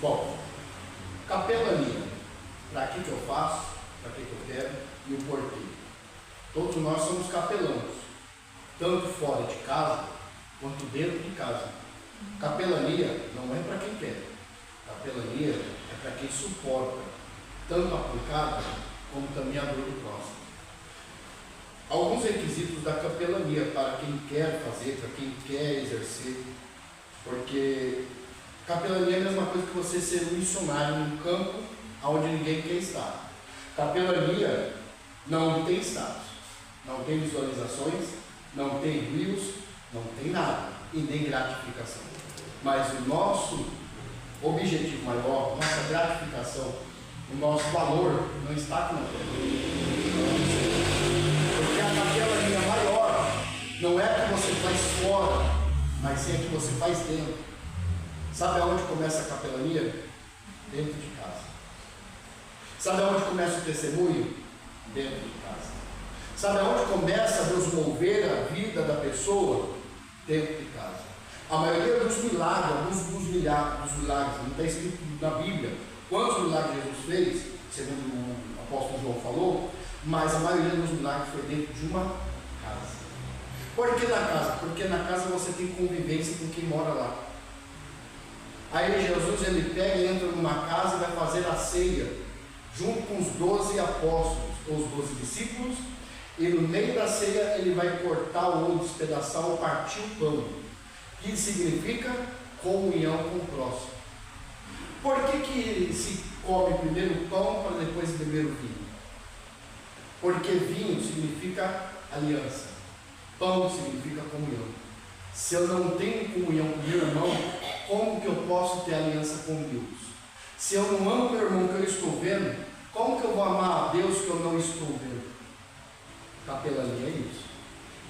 Bom, capelania. Para que eu faço, para que eu quero e o porquê. Todos nós somos capelãos, tanto fora de casa quanto dentro de casa. Capelania não é para quem quer. Capelania é para quem suporta, tanto a pancada como também a dor do próximo. Alguns requisitos da capelania para quem quer fazer, para quem quer exercer, porque capelania é a mesma coisa que você ser um missionário num campo onde ninguém quer estar. Capelania não tem status, não tem visualizações, não tem views, não tem nada, e nem gratificação. Mas o nosso objetivo maior, nossa gratificação, o nosso valor não está aqui na terra. Porque a capelania maior não é a que você faz fora, mas sim a que você faz dentro. Sabe aonde começa a capelania? Dentro de casa. Sabe aonde começa o testemunho? Dentro de casa. Sabe aonde começa a Deus mover a vida da pessoa? Dentro de casa. A maioria dos milagres, dos milagres, não está escrito na Bíblia quantos milagres Jesus fez, segundo o apóstolo João falou, mas a maioria dos milagres foi dentro de uma casa. Por que na casa? Porque na casa você tem convivência com quem mora lá. Aí Jesus ele pega e entra numa casa e vai fazer a ceia, junto com os 12 apóstolos, ou os 12 discípulos, e no meio da ceia ele vai cortar o ou despedaçar ou partir o pão, que significa comunhão com o próximo. Por que se come primeiro o pão para depois beber o vinho? Porque vinho significa aliança, pão significa comunhão. Se eu não tenho comunhão com meu irmão, como que eu posso ter aliança com Deus? Se eu não amo meu irmão que eu estou vendo, como que eu vou amar a Deus que eu não estou vendo? Capelania é isso.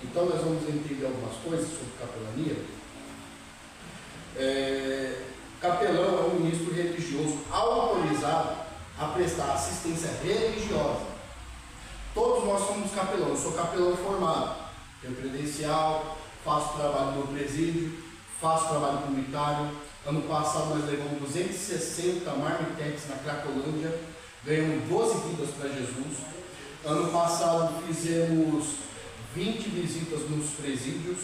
Então nós vamos entender algumas coisas sobre capelania. Capelão é um ministro religioso autorizado a prestar assistência religiosa. Todos nós somos capelão. Eu sou capelão formado, tenho credencial, faço trabalho no presídio, faço trabalho comunitário. Ano passado nós levamos 260 marmitex na Cracolândia, ganhamos 12 vidas para Jesus. Ano passado fizemos 20 visitas nos presídios,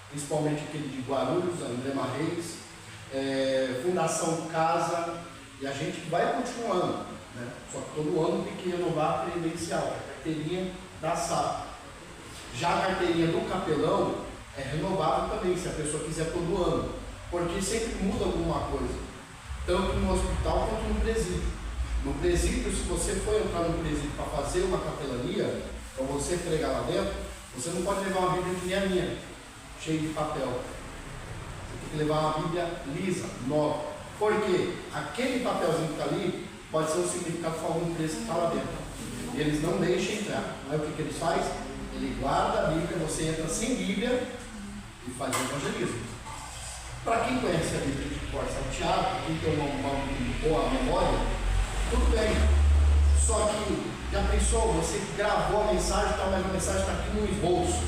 principalmente aquele de Guarulhos, André Marreis, Fundação Casa, e a gente vai continuando, né? Só que todo ano tem que renovar a credencial, a carteirinha da SAP. Já a carteirinha do capelão é renovável também, se a pessoa quiser todo ano, porque sempre muda alguma coisa, tanto no hospital quanto no presídio. No presídio, se você for entrar no presídio para fazer uma capelania, para você pregar lá dentro, você não pode levar uma Bíblia que nem a minha, cheia de papel. Você tem que levar uma Bíblia lisa, nova. Porque aquele papelzinho que está ali pode ser um significado para algum preso que está lá dentro. E eles não deixam entrar. Aí o que eles fazem? Ele guarda a Bíblia, você entra sem Bíblia e faz o evangelismo. Para quem conhece a Bíblia de cor salteado, quem tem uma boa memória, tudo bem. Só que, já pensou, você gravou a mensagem, tá, mas a mensagem está aqui no esboço.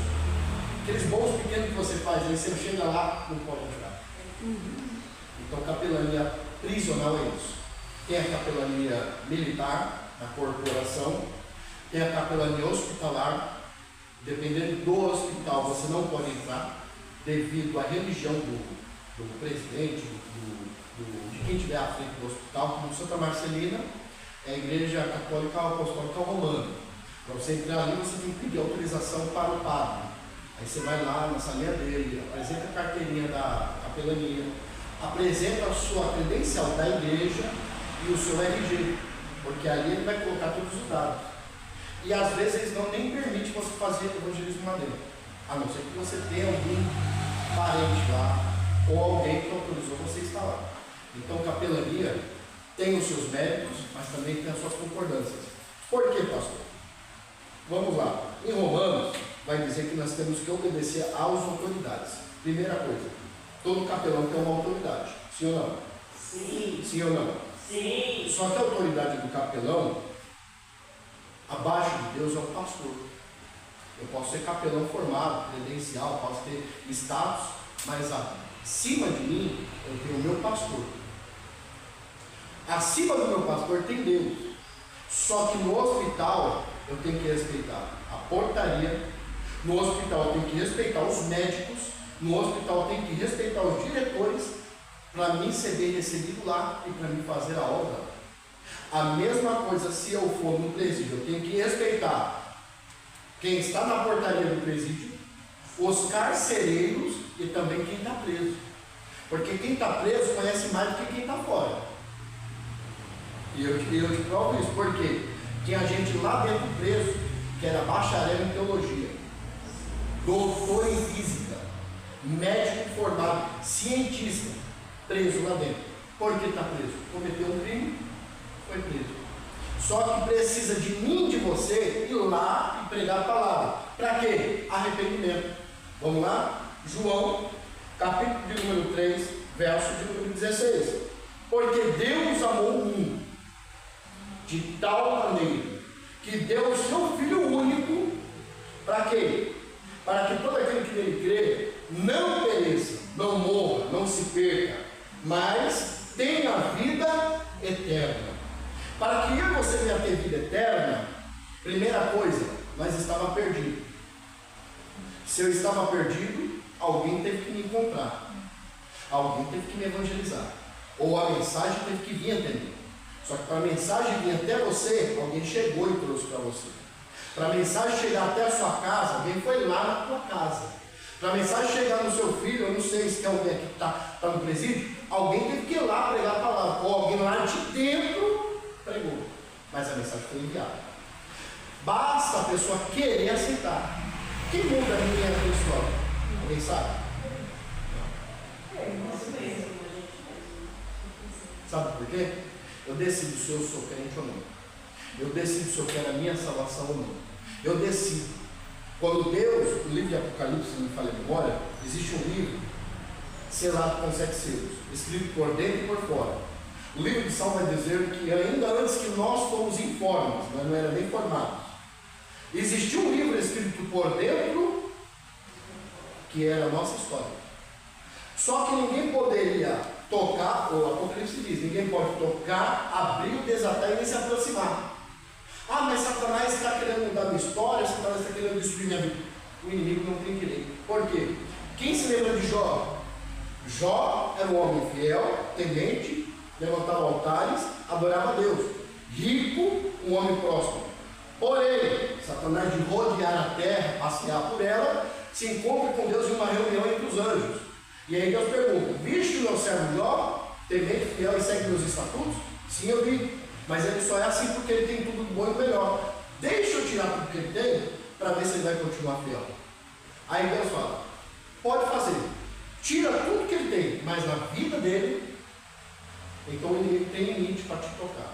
Aqueles bolsos pequenos que você faz, aí você chega lá, não pode entrar. Então, capelania prisional é isso. Tem a capelania militar, na corporação, tem a capelania hospitalar. Dependendo do hospital, você não pode entrar, devido à religião do presidente, de quem estiver à frente do hospital. Como Santa Marcelina é a Igreja Católica Apostólica Romana. Para você entrar ali, você tem que pedir autorização para o padre. Aí você vai lá na salinha dele, apresenta a carteirinha da capelania, apresenta a sua credencial da igreja e o seu RG, porque ali ele vai colocar todos os dados. E às vezes eles não nem permitem você fazer evangelismo lá dentro, a não ser que você tenha algum parente lá ou alguém que autorizou você estar lá. Então, capelania tem os seus méritos, mas também tem as suas concordâncias. Por quê, pastor? Vamos lá. Em Romanos, vai dizer que nós temos que obedecer às autoridades. Primeira coisa, todo capelão tem uma autoridade. Sim ou não? Sim. Sim ou não? Sim. Só que a autoridade do capelão, abaixo de Deus, é o pastor. Eu posso ser capelão formado, credencial, posso ter status, mas acima de mim eu tenho o meu pastor. Acima do meu pastor tem Deus. Só que no hospital eu tenho que respeitar a portaria, no hospital eu tenho que respeitar os médicos, no hospital eu tenho que respeitar os diretores para mim ser bem recebido lá e para mim fazer a obra. A mesma coisa se eu for no presídio, eu tenho que respeitar quem está na portaria do presídio, os carcereiros e também quem está preso. Porque quem está preso conhece mais do que quem está fora. E eu te provo isso, porque tinha gente lá dentro preso que era bacharel em teologia, doutor em física, médico formado, cientista, preso lá dentro. Por que está preso? Cometeu um crime, foi preso. Só que precisa de mim, de você, ir lá e pregar a palavra. Para quê? Arrependimento. Vamos lá? João, capítulo de número 3, verso de número 16. Porque Deus amou o mundo de tal maneira que deu o seu Filho único, para quê? Para que todo aquele que nele crê não pereça, não morra, não se perca, mas tenha vida eterna. Para que eu e você venha ter vida eterna, primeira coisa, nós estávamos perdidos. Se eu estava perdido, alguém teve que me encontrar, alguém teve que me evangelizar, ou a mensagem teve que vir até mim. Só que para a mensagem vir até você, alguém chegou e trouxe para você. Para a mensagem chegar até a sua casa, alguém foi lá na tua casa. Para a mensagem chegar no seu filho, eu não sei se tem alguém aqui que está no presídio, alguém teve que ir lá pregar a palavra, ou alguém lá de dentro pregou, mas a mensagem foi enviada. Basta a pessoa querer aceitar. Quem muda ninguém na tua história? Alguém sabe? Sabe por quê? Eu decido se eu sou crente ou não. Eu decido se eu quero a minha salvação ou não. Eu decido. Quando Deus, no livro de Apocalipse, se não me falha a memória, existe um livro selado com 7 selos, escrito por dentro e por fora. O livro de Salmo vai dizer que ainda antes que nós fomos informes, nós não éramos nem formados, existia um livro escrito por dentro, que era a nossa história. Só que ninguém poderia tocar, ou o Apocalipse diz, ninguém pode tocar, abrir, desatar e nem se aproximar. Ah, mas Satanás está querendo mudar minha história, Satanás está querendo destruir minha vida. O inimigo não tem direito. Por quê? Quem se lembra de Jó? Jó era um homem fiel, temente, levantava altares, adorava a Deus. Rico, um homem próspero. Porém, Satanás, de rodear a terra, passear por ela, se encontra com Deus em uma reunião entre os anjos. E aí Deus pergunta: viste o meu servo Jó, temente, fiel e segue meus estatutos? Sim, eu vi. Mas ele só é assim porque ele tem tudo bom e melhor. Deixa eu tirar tudo que ele tem, para ver se ele vai continuar fiel. Aí Deus fala: pode fazer. Tira tudo que ele tem, mas na vida dele, então o inimigo tem limite para te tocar.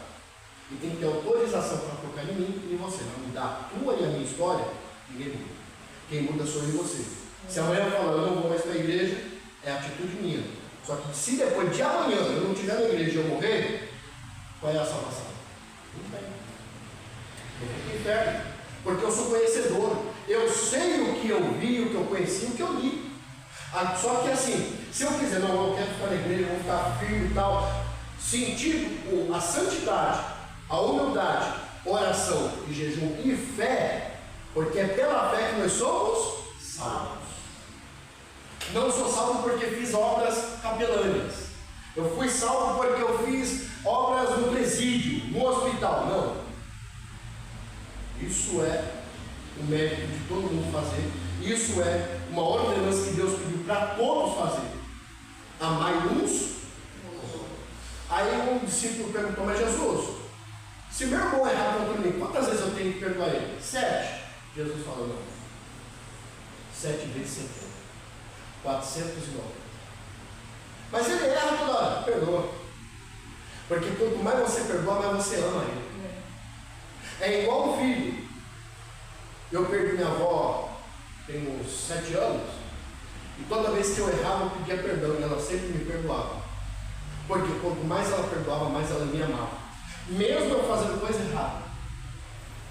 E tem que ter autorização para tocar em mim e em você. Não me dá a tua e a minha história, ninguém muda. Quem muda sou eu e você. Se amanhã eu falar, eu não vou mais para a igreja, é atitude minha. Só que se depois de amanhã eu não estiver na igreja e eu morrer, qual é a salvação? Não tem. Eu vou para o inferno. Porque eu sou conhecedor. Eu sei o que eu vi, o que eu conheci, o que eu li. Só que assim, se eu quiser, não, eu quero ficar na igreja, eu vou ficar firme e tal, sentir a santidade, a humildade, oração e jejum e fé, porque é pela fé que nós somos salvos. Não sou salvo porque fiz obras capelâneas. Eu fui salvo porque eu fiz obras no presídio, no hospital. Não. Isso é o mérito de todo mundo fazer. Isso é uma ordenança que Deus pediu para todos fazer. Amai uns. Aí um discípulo perguntou: mas Jesus, se meu irmão errar contra mim, quantas vezes eu tenho que perdoar ele? 7. Jesus falou: não. 7 vezes 70. 490. Mas ele erra toda hora. Perdoa. Porque quanto mais você perdoa, mais você ama ele. É igual um filho. Eu perdi minha avó tem uns 7 anos. E toda vez que eu errava, eu pedia perdão. E ela sempre me perdoava. Porque quanto mais ela perdoava, mais ela me amava. Mesmo eu fazendo coisa errada,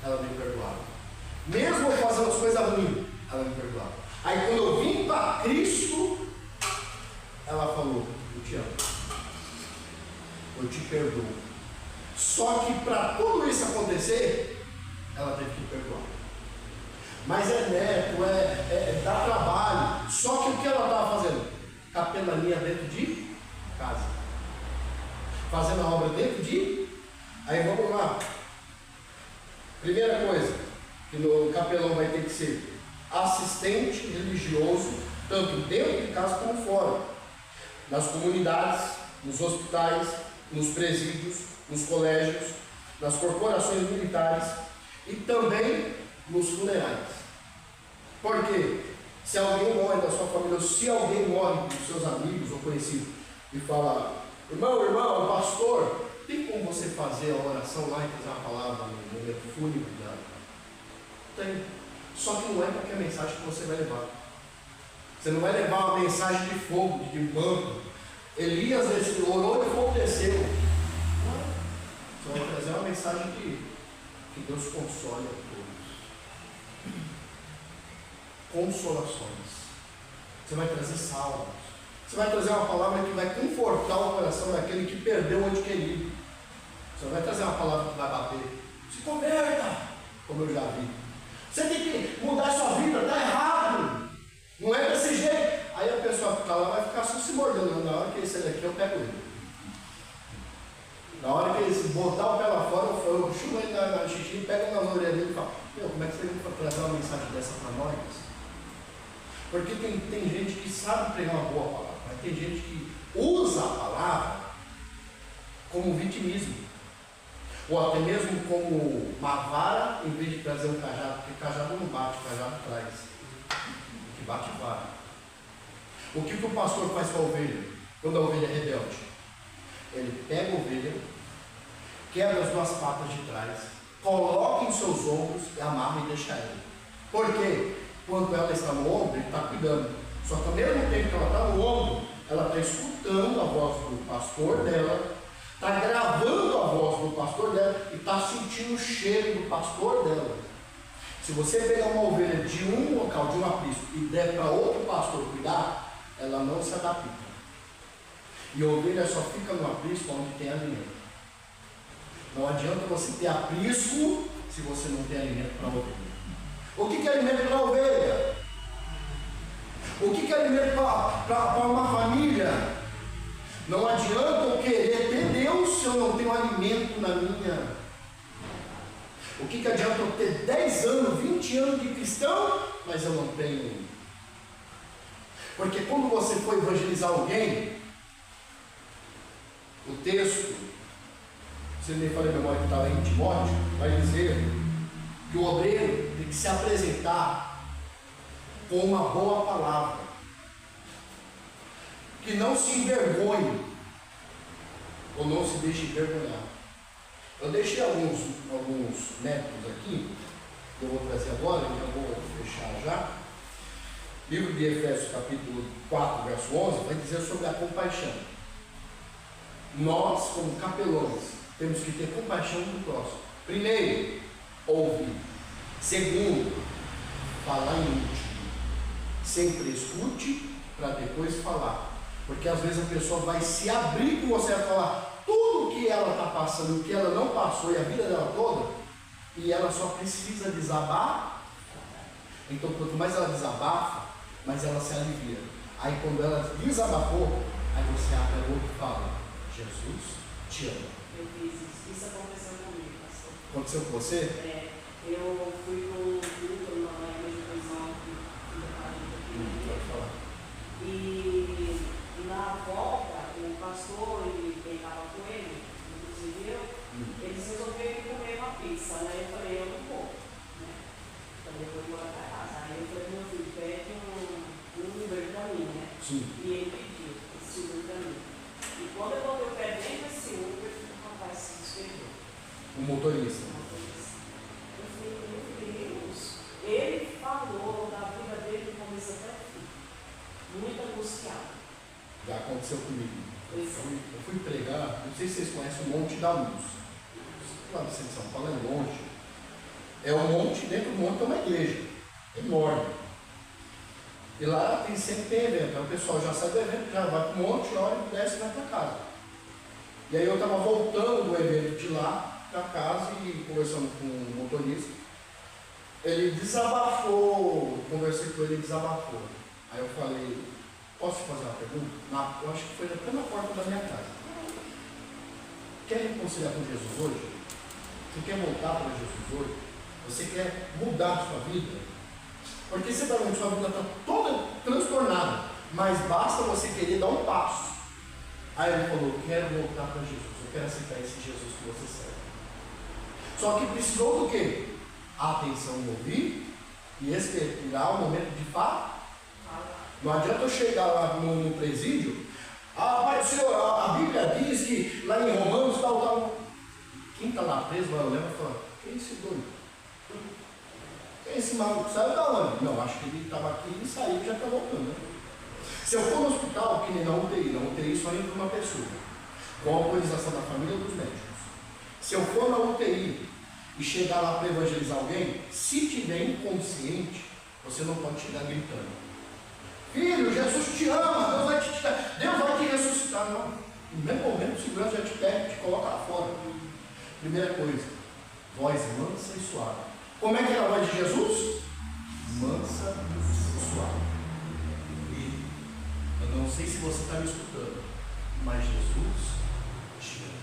ela me perdoava. Mesmo eu fazendo as coisas ruins, ela me perdoava. Aí quando eu vim para Cristo, ela falou: eu te amo, eu te perdoo, Só que para tudo isso acontecer, ela teve que perdoar. Mas é neto, dá trabalho. Só que o que ela estava fazendo? Capelania dentro de casa. Fazendo a obra dentro de... Aí vamos lá. Primeira coisa, que no capelão vai ter que ser assistente religioso, tanto dentro de casa como fora. Nas comunidades, nos hospitais, nos presídios, nos colégios, nas corporações militares e também nos funerais. Porque se alguém morre da sua família, ou se alguém morre dos seus amigos ou conhecidos e fala, irmão, pastor, tem como você fazer a oração lá e fazer uma palavra no momento fúnebre dela? Tem. Só que não é qualquer mensagem que você vai levar. Você não vai levar uma mensagem de fogo, de manto. Elias orou e o fogo desceu. Você vai trazer uma mensagem que Deus console a todos. Consolações. Você vai trazer salvos. Você vai trazer uma palavra que vai confortar o coração daquele que perdeu o ente querido. Você não vai trazer uma palavra que vai bater. Se converta, como eu já vi. Você tem que mudar a sua vida, está errado. Não é desse jeito. Aí a pessoa que está lá vai ficar só se mordendo. Na hora que ele sair daqui, eu pego ele. Na hora que ele botar o pé lá fora, eu chulo ele na xixi, pego na orelha dele e falo, como é que você vem trazer uma mensagem dessa para nós? Porque tem gente que sabe pregar uma boa palavra, mas tem gente que usa a palavra como vitimismo. Ou até mesmo como uma vara, em vez de trazer um cajado, porque cajado não bate, cajado traz. O que bate, vara. O que o pastor faz com a ovelha, quando a ovelha é rebelde? Ele pega a ovelha, quebra as duas patas de trás, coloca em seus ombros e amarra e deixa ela. Por quê? Quando ela está no ombro, ele está cuidando. Só que ao mesmo tempo que ela está no ombro, ela está escutando a voz do pastor dela, está gravando a voz do pastor dela e está sentindo o cheiro do pastor dela. Se você pegar uma ovelha de um local, de um aprisco, e der para outro pastor cuidar, ela não se adapta. E a ovelha só fica no aprisco onde tem alimento. Não adianta você ter aprisco se você não tem alimento para a ovelha. O que é alimento para a ovelha? O que é alimento para uma família? Não adianta eu querer ter Deus se eu não tenho alimento na minha. O que adianta eu ter 10 anos, 20 anos de cristão, mas eu não tenho? Porque quando você for evangelizar alguém, o texto, se me falei a memória que está lá em Timóteo, vai dizer que o obreiro tem que se apresentar com uma boa palavra, que não se envergonhe ou não se deixe envergonhar. Eu deixei alguns métodos aqui, que eu vou trazer agora, e já vou fechar já. Livro de Efésios, capítulo 4, verso 11, vai dizer sobre a compaixão. Nós, como capelões, temos que ter compaixão do próximo. Primeiro, ouvir. Segundo, falar em último. Sempre escute para depois falar. Porque às vezes a pessoa vai se abrir com você a falar tudo o que ela está passando, o que ela não passou e a vida dela toda, e ela só precisa desabafar. Então, quanto mais ela desabafa, mais ela se alivia. Aí, quando ela desabafou, aí você abre a boca e fala: Jesus te ama. Eu fiz isso aconteceu comigo, pastor. Aconteceu com você? Eu fui com um culto numa igreja de prisão aqui. Pode falar. E na volta, o pastor e quem estava com ele, inclusive eu, eles resolveram comer uma pizza, né? Eu falei, eu não vou, né? Então depois eu vou lá para casa. Aí eu falei, meu filho, pede um Uber para mim, né? Sim. E ele pediu esse Uber para mim. E quando eu botei o pé dentro desse Uber, o rapaz se despediu. O motorista. Eu falei, meu Deus, ele falou da vida dele do começo até o fim. Muito angustiado. Já aconteceu comigo. Pois Eu fui pregar, não sei se vocês conhecem o Monte da Luz. Lá no centro de São Paulo é longe. É um monte, dentro do monte é uma igreja. Enorme. E lá sempre tem evento. Aí o pessoal já sai do evento, já vai para o monte, olha, desce e vai para casa. E aí eu estava voltando do evento de lá para casa e conversando com o motorista. Ele desabafou, conversei com ele e desabafou. Aí eu falei, posso te fazer uma pergunta? Eu acho que foi até na porta da minha casa. Quer reconciliar com Jesus hoje? Você quer voltar para Jesus hoje? Você quer mudar a sua vida? Porque você está vendo que sua vida está toda transtornada, mas basta você querer dar um passo. Aí ele falou, eu quero voltar para Jesus, eu quero aceitar esse Jesus que você serve. Só que precisou do quê? A atenção de ouvir e esperar o momento de falar. Não adianta eu chegar lá no presídio, pai do Senhor, a Bíblia diz que lá em Romanos tal. Quem está lá preso vai olhar e falar, quem é esse doido? Quem é esse maluco? Saiu da onde? Não, acho que ele estava aqui e saiu e já está voltando. Né? Se eu for no hospital, que nem na UTI só entra uma pessoa, com a autorização da família ou dos médicos. Se eu for na UTI e chegar lá para evangelizar alguém, se tiver inconsciente, você não pode chegar gritando. Filho, Jesus te ama, Deus vai te ressuscitar. Não. No mesmo momento, o segurança já te pega, te coloca lá fora. Primeira coisa, voz mansa e suave. Como é que era a voz de Jesus? Mansa e suave. E eu não sei se você está me escutando, mas Jesus te ama.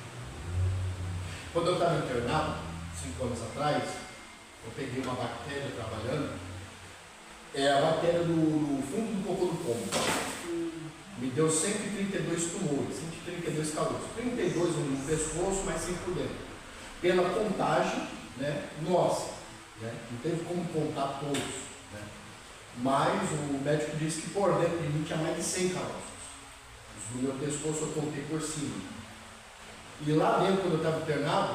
Quando eu estava internado, 5 anos atrás, eu peguei uma bactéria trabalhando. É a bactéria do fundo do cocô do pombo. Me deu 132 tumores, 132 calouros. 32 no pescoço, mais 5 por dentro. Pela contagem, né, nossa. Né, não teve como contar todos. Né, mas o médico disse que por dentro de mim tinha mais de 100 caroços. No meu pescoço eu contei por cima. E lá dentro, quando eu estava internado,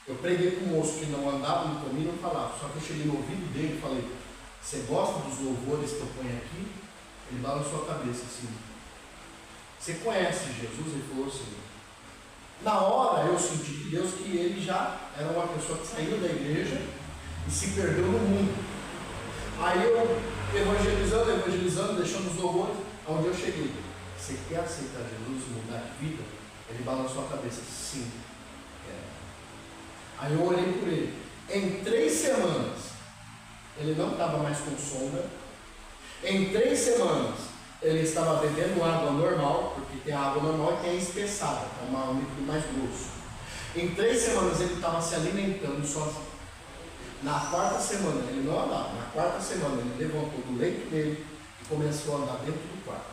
eu preguei com um moço que não andava, não comia, não falava. Só que eu cheguei no ouvido dele e falei, você gosta dos louvores que eu ponho aqui? Ele balançou a cabeça assim. Você conhece Jesus? Ele falou assim. Na hora eu senti de Deus que ele já era uma pessoa que saiu da igreja e se perdeu no mundo. Aí eu evangelizando, deixando os louvores, aonde eu cheguei. Você quer aceitar Jesus e mudar de vida? Ele balançou a cabeça, sim. Aí eu olhei por ele. Em 3 semanas, ele não estava mais com sombra. Em 3 semanas, ele estava bebendo água normal, porque tem a água normal e tem a espessada, que é um líquido mais grosso. Em 3 semanas, ele estava se alimentando sozinho. Na 4ª semana, ele não andava. Na 4ª semana, ele levantou do leito dele e começou a andar dentro do quarto.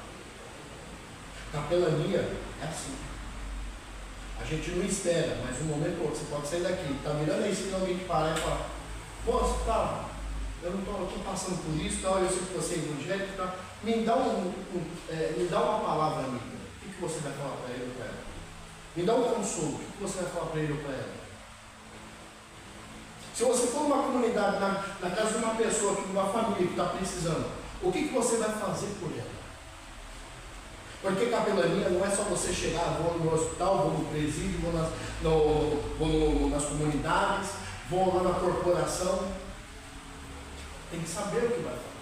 Capelania é assim. A gente não espera, mas um momento ou outro, você pode sair daqui, está mirando aí, se alguém te parar e falar, moça, tá, eu não estou passando por isso, tá, eu sei que você é evangélico, tá, me dá uma palavra amiga. O que você vai falar para ele ou para ela? Me dá um consolo, o que você vai falar para ele ou para ela? Se você for numa comunidade, na casa de uma pessoa, de uma família que está precisando, o que você vai fazer por ela? Porque capelania não é só você chegar, vou no hospital, vou no presídio, vou nas comunidades, vou lá na corporação. Tem que saber o que vai falar.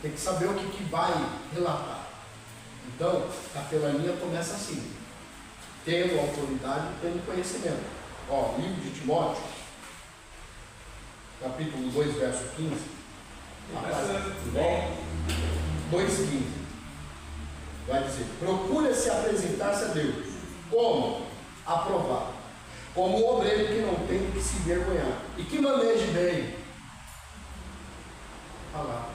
Tem que saber o que vai relatar. Então, capelania começa assim. Tendo autoridade e tendo conhecimento. Ó, livro de Timóteo, capítulo 2, verso 15. 2,15. Vai dizer, procura se apresentar-se a Deus. Como? Aprovado. Como um obreiro que não tem que se envergonhar. E que maneje bem. Falar.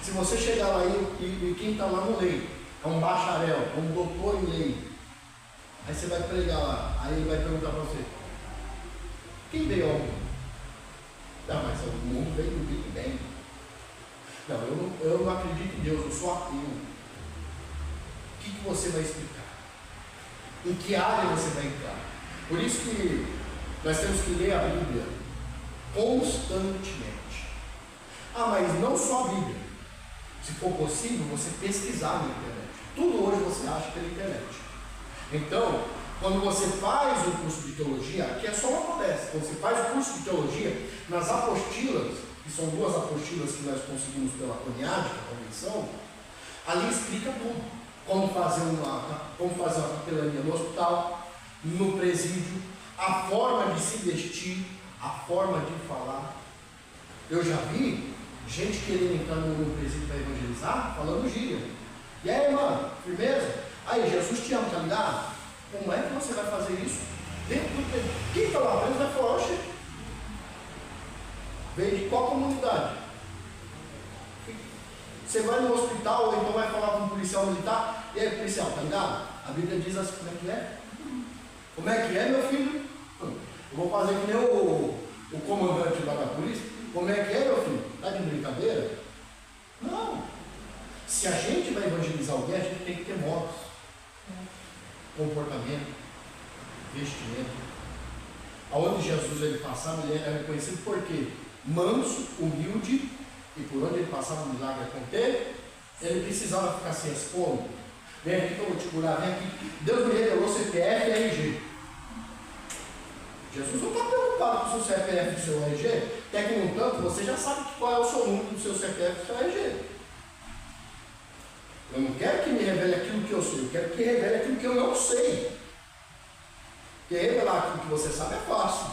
Se você chegar lá e quem está lá no leito é um bacharel, é um doutor em lei. Aí você vai pregar lá. Aí ele vai perguntar para você. Quem veio ao mundo? Não, mas o mundo veio do Big Bang. Não, eu não acredito em Deus, eu sou ateu. O que você vai explicar? Em que área você vai entrar? Por isso que nós temos que ler a Bíblia constantemente. Ah, mas não só a Bíblia. Se for possível, você pesquisar na internet. Tudo hoje você acha pela internet. Então, quando você faz o curso de teologia, aqui é só uma modéstia. Quando você faz o curso de teologia, nas apostilas, que são 2 apostilas que nós conseguimos pela CONIAD, a convenção, ali explica tudo. Como fazer uma capelania no hospital, no presídio, a forma de se vestir, a forma de falar. Eu já vi gente querendo entrar no presídio para evangelizar, falando gíria. E aí, irmã, firmeza? Aí, Jesus te ama, tá ligado? Como é que você vai fazer isso dentro do presídio? Quem está lá dentro vai falar, oxe, veio de qual comunidade? Você vai no hospital ou então vai falar com um policial militar, e aí, policial, tá ligado? A Bíblia diz assim, como é que é? Como é que é, meu filho? Eu vou fazer que nem o comandante lá da polícia. Como é que é, meu filho? Tá de brincadeira? Não. Se a gente vai evangelizar alguém, a gente tem que ter modos, comportamento, vestimento. Aonde Jesus ele passava, ele era reconhecido por quê? Manso, humilde, e por onde ele passava o milagre acontecer, ele precisava ficar sem expor. Vem aqui que eu vou te curar, vem aqui. Deus me revelou CPF e RG. Jesus não está preocupado com o seu CPF e o seu RG, até que, no entanto, você já sabe qual é o seu número do seu CPF e do seu RG. Eu não quero que me revele aquilo que eu sei, eu quero que revele aquilo que eu não sei. Porque revelar aquilo que você sabe é fácil.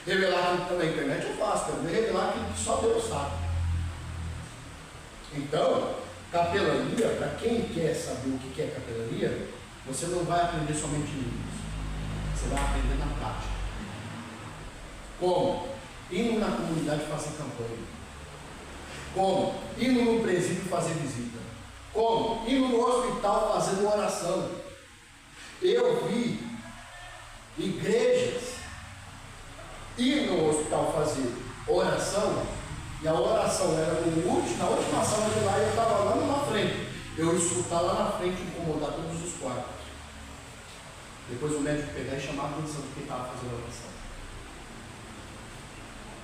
Revelar aquilo que está na internet é fácil, quero revelar aquilo que só Deus sabe. Então, capelania, para quem quer saber o que é capelania, você não vai aprender somente em livros. Você vai aprender na prática. Como? Indo na comunidade fazer campanha. Como? Indo no presídio fazer visita. Como? Indo no hospital fazendo oração. Eu vi igrejas ir no hospital fazer oração, e a oração era na última sala de lá, e eu estava lá na frente. Eu escutar lá na frente incomodar todos os quartos. Depois o médico pegar e chamar a atenção de quem estava fazendo oração.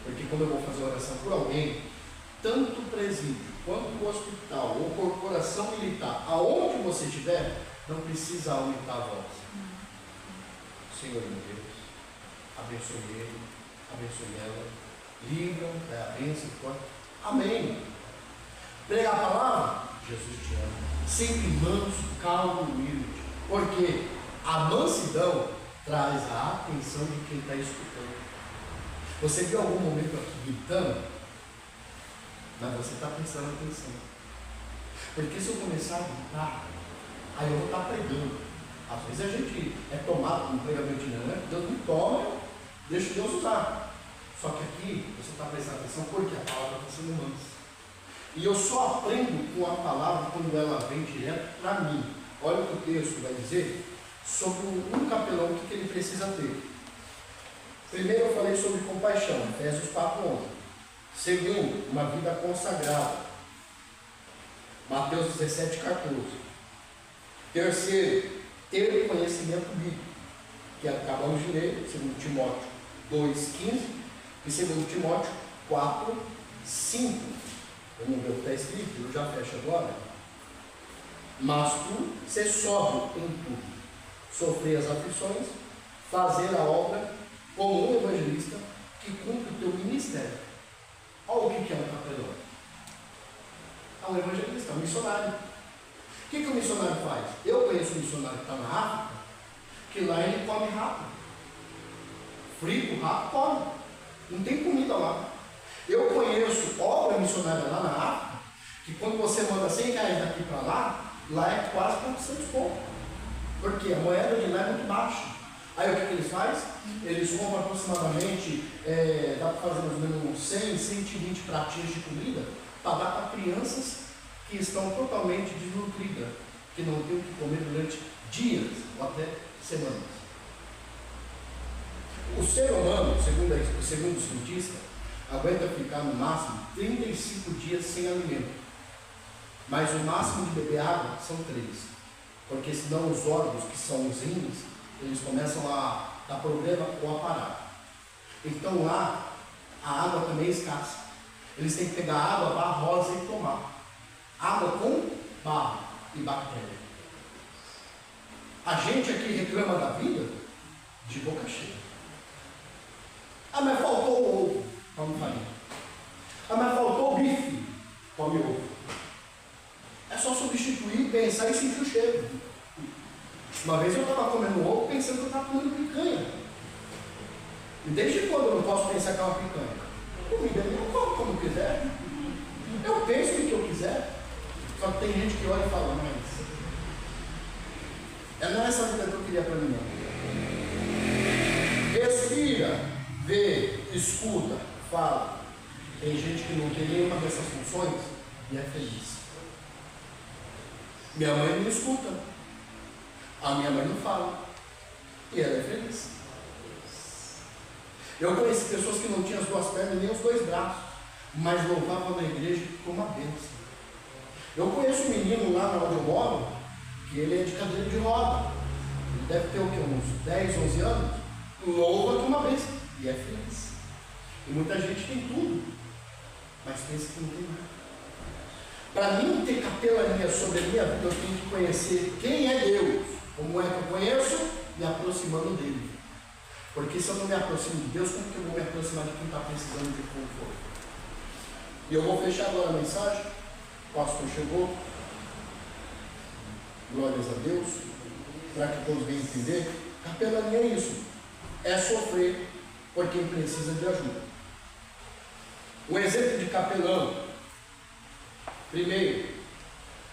Porque quando eu vou fazer oração por alguém, tanto o presídio, quanto o hospital, ou corporação militar, aonde você estiver, não precisa aumentar a voz. Senhor meu Deus, abençoe ele, abençoe ela, livra, dá a bênção, amém. Pregar a palavra, Jesus te ama. Sempre manso, calmo, humilde. Porque a mansidão traz a atenção de quem está escutando. Você viu algum momento aqui gritando? Mas você está prestando atenção. Porque se eu começar a gritar, aí eu vou estar pregando. Às vezes a gente é tomado como pregamento, né? Deus me toma, deixa Deus usar. Só que aqui você está prestando atenção porque a palavra está sendo mansa. E eu só aprendo com a palavra quando ela vem direto para mim. Olha o que o texto vai dizer sobre um capelão, o que ele precisa ter. Primeiro eu falei sobre compaixão, Efésios 4:11. Segundo, uma vida consagrada, Mateus 17:14. Terceiro, ter conhecimento bíblico, que acabamos de ler, 2 Timóteo 2:15 e 2 Timóteo 4:5. Vamos ver o que está escrito, eu já fecho agora. Mas tu ser sóbrio em tudo, sofrer as aflições, fazer a obra como um evangelista que cumpre o teu ministério. Olha o que é um capelão. É um evangelista, um missionário. O que o missionário faz? Eu conheço um missionário que está na África, que lá ele come rato. Frito, rato, come. Não tem comida lá. Eu conheço obra missionária lá na África, que quando você manda 100 reais daqui para lá é quase 400 pontos. Porque a moeda de lá é muito baixa. Aí o que eles fazem? Eles compram aproximadamente, dá para fazer mais ou menos 100, 120 pratinhos de comida para dar para crianças que estão totalmente desnutridas, que não têm o que comer durante dias ou até semanas. O ser humano, segundo o cientista, aguenta ficar no máximo 35 dias sem alimento. Mas o máximo de beber água são 3. Porque senão os órgãos, que são os rins, eles começam a dar problema ou a parar. Então lá, a água também é escassa. Eles têm que pegar água barrosa e tomar. Água com barro e bactéria. A gente aqui reclama da vida de boca cheia. Ah, mas faltou o ovo, come farinha. Ah, mas faltou o bife, come ovo. É só substituir, pensar e sentir o cheiro. Uma vez eu estava comendo ovo pensando E desde quando eu não posso pensar que é uma picanha? Comida eu como como quiser. Eu penso o que eu quiser. Só que tem gente que olha e fala, mas não é essa vida que eu queria para mim, não. Respira, vê, escuta, fala. Tem gente que não tem nenhuma dessas funções e é feliz. Minha mãe não escuta. A minha mãe não fala. E ela é feliz. Eu conheci pessoas que não tinham as duas pernas nem os dois braços, mas louvavam na igreja como uma bênção. Eu conheço um menino lá onde eu moro, que ele é de cadeira de roda. Ele deve ter o quê? Uns 10, 11 anos. Louva como uma bênção. E é feliz. E muita gente tem tudo, mas pensa que não tem nada. Para mim ter capelania sobre a minha vida, eu tenho que conhecer quem é Deus, como é que eu conheço, me aproximando dele. Porque se eu não me aproximo de Deus, como que eu vou me aproximar de quem está precisando de conforto? E eu vou fechar agora a mensagem. O pastor chegou. Glórias a Deus. Para que todos venham entender. Capelania é isso. É sofrer por quem precisa de ajuda. Um exemplo de capelão. Primeiro,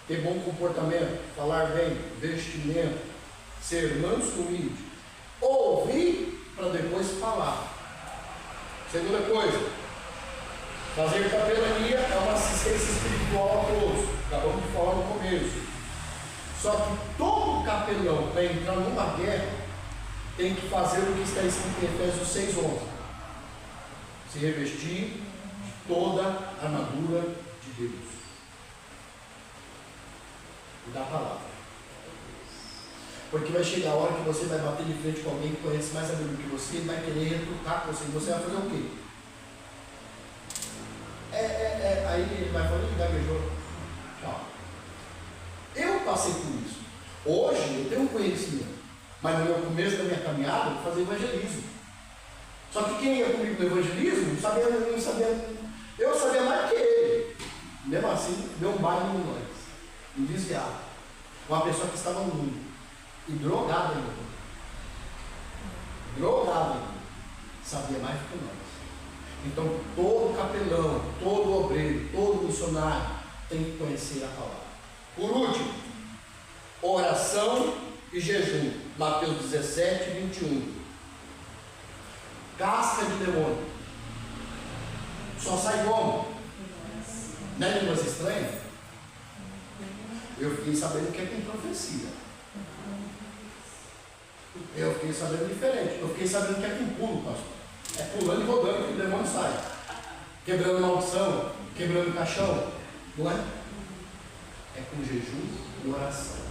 ter bom comportamento, falar bem, vestimento, ser manso e humilde. Ouvir para depois falar. Segunda coisa, fazer capelania é uma assistência espiritual a todos. Acabamos de falar no começo. Só que todo capelão, para entrar numa guerra, tem que fazer o que está escrito em Efésios 6:11. Se revestir de toda a armadura de Deus. E da palavra. Porque vai chegar a hora que você vai bater de frente com alguém que conhece mais a Bíblia que você e vai querer retrucar com você. E você vai fazer o quê? Aí ele vai falar, gaguejou. Tchau. Eu passei por isso. Hoje eu tenho conhecimento. Mas no meu começo da minha caminhada, eu fazia evangelismo. Só que quem ia comigo no evangelismo, não sabia. Eu sabia mais que ele. Mesmo assim, deu um baile em nós. E desviado. Uma pessoa que estava no mundo. E drogada ainda. Drogada ainda. Sabia mais do que nós. Então, todo capelão, todo obreiro, todo missionário tem que conhecer a palavra. Por último, oração e jejum. Mateus 17, 21. Casca de demônio. Só sai como? Não é línguas estranhas? Eu fiquei sabendo que é com profecia. Eu fiquei sabendo diferente. Eu fiquei sabendo que é com pulo, pastor. É pulando e rodando que o demônio sai. Quebrando maldição, quebrando caixão. Não é? É com jejum e oração.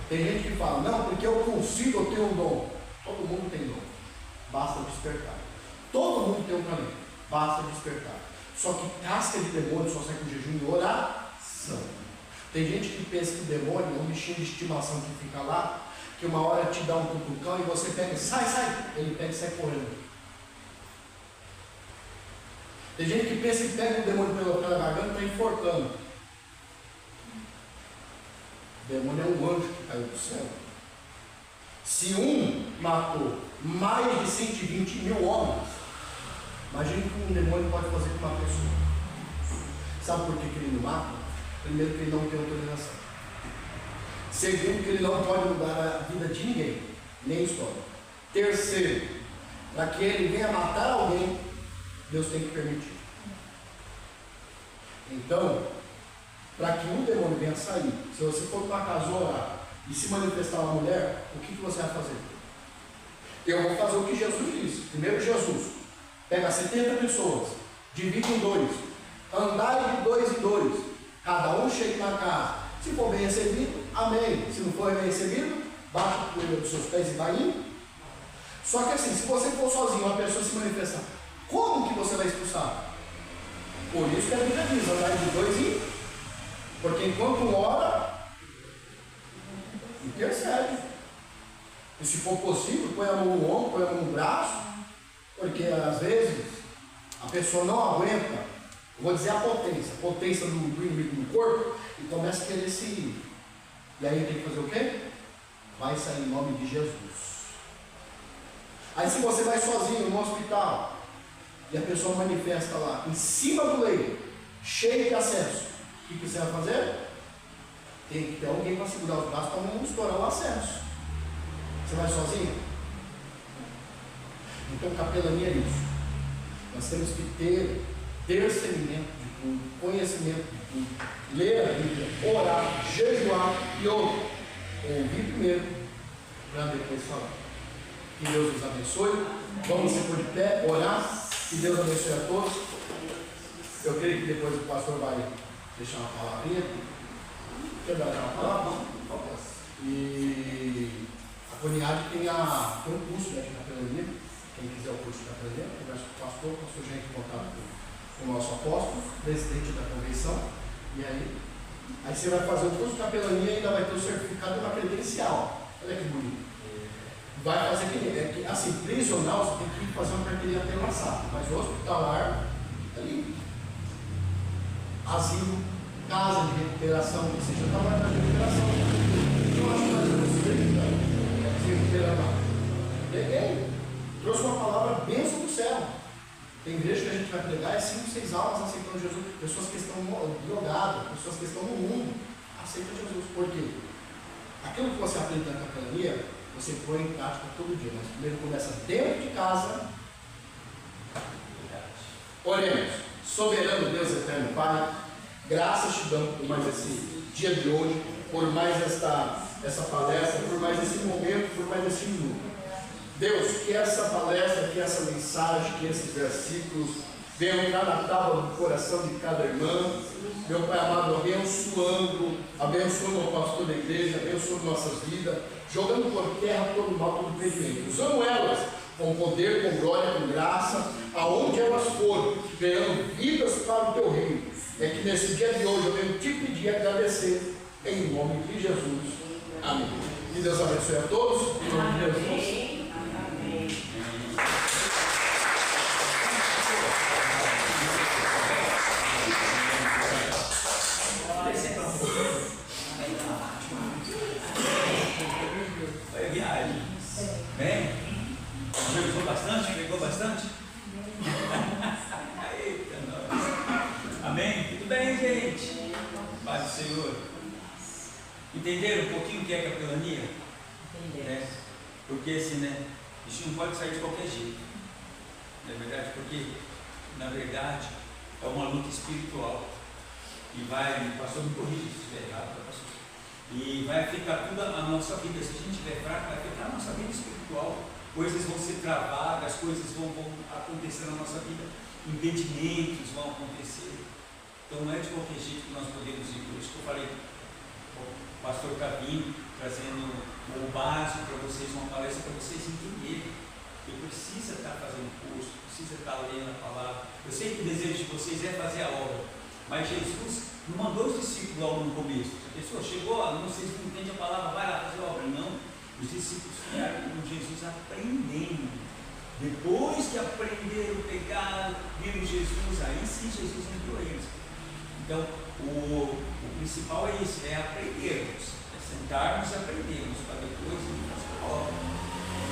Tem gente que fala, não, porque eu consigo, eu tenho um dom. Todo mundo tem dom. Basta despertar. Todo mundo tem um talento. Basta despertar. Só que casca de demônio só sai com jejum e oração. Tem gente que pensa que o demônio é um bichinho de estimação que fica lá, que uma hora te dá um cutucão e você pega, sai. Ele pega e sai correndo. Tem gente que pensa que pega o demônio pela garganta e está enforcando. O demônio é um anjo que caiu do céu. Se um matou mais de 120 mil homens, imagine o que um demônio pode fazer com uma pessoa. Sabe por que ele não mata? Primeiro, que ele não tem autorização. Segundo, que ele não pode mudar a vida de ninguém, nem história. Terceiro, para que ele venha matar alguém, Deus tem que permitir. Então, para que um demônio venha sair, se você for para uma casa orar e se manifestar uma mulher, o que você vai fazer? Eu vou fazer o que Jesus disse. Primeiro, Jesus pega 70 pessoas, divide em dois, andai de dois em dois, cada um chega na casa. Se for bem recebido, amém. Se não for bem recebido, bate a poeira dos seus pés e vai indo. Só que assim, se você for sozinho, uma pessoa se manifestar, como que você vai expulsar? Por isso que a Bíblia diz, andar de dois e... Porque enquanto um ora, intercede. E se for possível, põe a mão no ombro, põe a mão no braço, porque às vezes a pessoa não aguenta, eu vou dizer a potência do inimigo no corpo, e começa a querer se ir. E aí tem que fazer o quê? Vai sair em nome de Jesus. Aí se você vai sozinho no hospital e a pessoa manifesta lá, em cima do leito, cheio de acesso, o que você vai fazer? Tem que ter alguém para segurar os braços para não estourar o acesso. Você vai sozinho? Então capelania é isso. Nós temos que ter discernimento de tudo, conhecimento de tudo, ler a Bíblia, orar, jejuar e ouvir primeiro, para depois falar. Que Deus nos abençoe. Vamos se pôr de pé, orar. Que Deus abençoe a todos. Eu creio que depois o pastor vai deixar uma palavrinha. Quer dar uma palavra? E a Coniade tem um curso de capelania. Quem quiser o curso de capelania, conversa com o pastor já entra em contato com o nosso apóstolo, presidente da convenção. E aí você vai fazer o curso de capelania e ainda vai ter o certificado e uma credencial. Olha que bonito. Vai fazer que assim, prisional você tem que fazer uma carteirinha pela SAP, mas o hospitalar ali, asilo, casa de recuperação, que seja trabalho de recuperação. Eu acho que nós se recuperar lá. Peguei, trouxe uma palavra bênção do céu. Tem igreja que a gente vai pregar, é 5, 6 almas aceitando Jesus, pessoas que estão drogadas, pessoas que estão no mundo, aceitam Jesus. Por quê? Aquilo que você aprende na capelania, você põe em prática todo dia, mas primeiro começa dentro de casa. Oremos. Soberano Deus eterno Pai, graças te damos por mais esse dia de hoje, por mais essa palestra, por mais esse momento, por mais esse minuto. Deus, que essa palestra, que essa mensagem, que esses versículos venham entrar na tábua do coração de cada irmã. Meu Pai amado, abençoando o pastor da igreja, abençoando nossas vidas, jogando por terra todo mal, todo impedimento. Usando elas com poder, com glória, com graça, aonde elas forem, ganhando vidas para o teu reino. É que nesse dia de hoje eu venho te pedir e agradecer, em nome de Jesus. Amém. Que Deus abençoe a todos. Em nome de Jesus. Bem? Pegou bastante? Pegou bastante? Eita, nós. Amém? Tudo bem, gente? Paz do Senhor. Entenderam um pouquinho o que é capelania? É. Porque assim, né? Isso não pode sair de qualquer jeito. Não é verdade? Porque, na verdade, é uma luta espiritual. E vai, o pastor me corrige se estiver errado, pastor. E vai afetar toda a nossa vida. Se a gente estiver fraco, vai afetar a nossa vida espiritual. Coisas vão ser travadas, coisas vão acontecer na nossa vida, impedimentos vão acontecer. Então não é de qualquer jeito que nós podemos ir. Por isso que eu falei, o pastor está vindo, trazendo o básico para vocês, uma palestra para vocês entenderem. Que precisa estar fazendo curso, precisa estar lendo a palavra. Eu sei que o desejo de vocês é fazer a obra, mas Jesus não mandou os discípulos logo no começo. A pessoa chegou, não sei se não entende a palavra, vai lá fazer a obra. Não. Os discípulos ficaram com Jesus aprendendo. Depois que aprenderam, pegaram, viram Jesus, aí sim Jesus entrou eles. Então, o principal é isso, é aprendermos, é sentarmos e aprendermos para depois fazer a obra.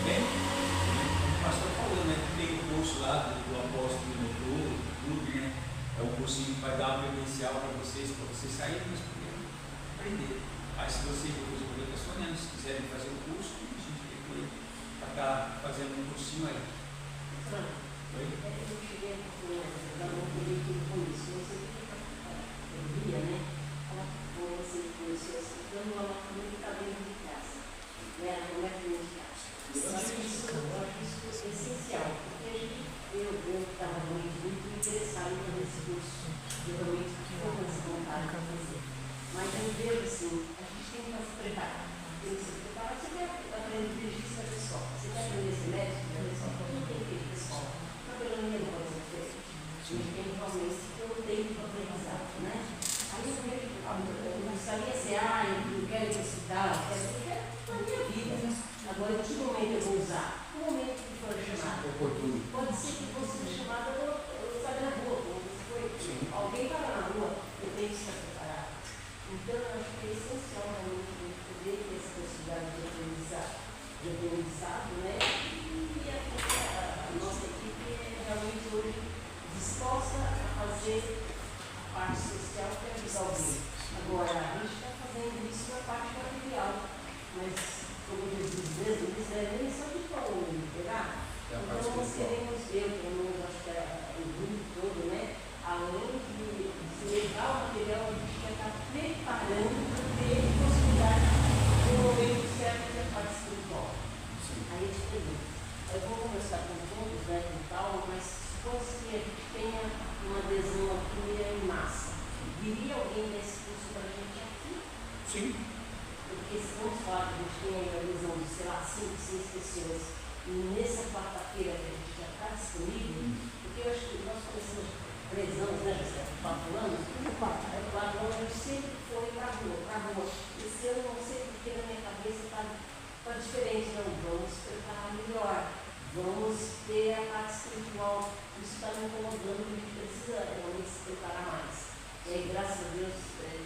Bem? O pastor falou, né? Tem um curso lá do apóstolo do clube, né? É um cursinho que vai dar uma credencial para vocês saírem, mas primeiro aprender. Aí se vocês depois eu falei com a Sônia, se quiserem fazer um curso, a gente tem para estar fazendo um cursinho aí. Eu cheguei a dar um currículo com isso. Você via, né? Ela você conheceu assim, dando uma comunidade dentro de casa. Né? Não é dentro de casa. Eu acho isso essencial, porque eu estava muito interessado em fazer esse curso. Eu realmente estou com essa vontade de fazer. Mas eu vejo assim, a gente tem que se preparar. Tem que se preparar. Você quer aprender registro pessoal? Você quer aprender esse médico pessoal? Tudo tem que ter pessoal. Não pelo menos não pode ser feito. A gente tem que fazer isso que eu tenho que aprendizado, né? Aí eu vejo, eu gostaria de ser, eu não quero estudar, eu quero na minha vida. Agora, em que momento eu vou usar? No momento que for chamado. Pode ser que você seja chamado, eu sabe na rua, como você foi. Alguém para na rua, eu tenho que estar preparado. Então, eu acho que é essencial realmente poder ter essa possibilidade de aprendizado, né? e a nossa equipe é realmente hoje disposta a fazer a parte social que é ajudar alguém. Agora, a gente está fazendo isso na parte material, mas, como Jesus mesmo diz, nem só de pão, será? Então, nós queremos ver, pelo menos acho que o grupo todo, né? Além de se levar o material, a gente vai estar preparando para ter possibilidade de um momento certo de a parte espiritual. Aí eu te pergunto, eu vou conversar com todos, né, com calma, mas supõe que a gente tenha uma adesão aqui em massa. Viria alguém desse curso para a gente aqui? Sim. Porque se vamos falar que a gente tem aí a adesão de, sei lá, 5, 6 pessoas, e nessa quarta-feira que a gente já está disponível, porque eu acho que nós começamos 3 anos, né, José? 4 anos? 4 anos, eu sempre fui para a rua. Esse ano não sei porque na minha cabeça está diferente, não. Vamos preparar melhor. Vamos ter a parte espiritual. Isso está me incomodando, a gente precisa realmente se preparar mais. E aí, graças a Deus,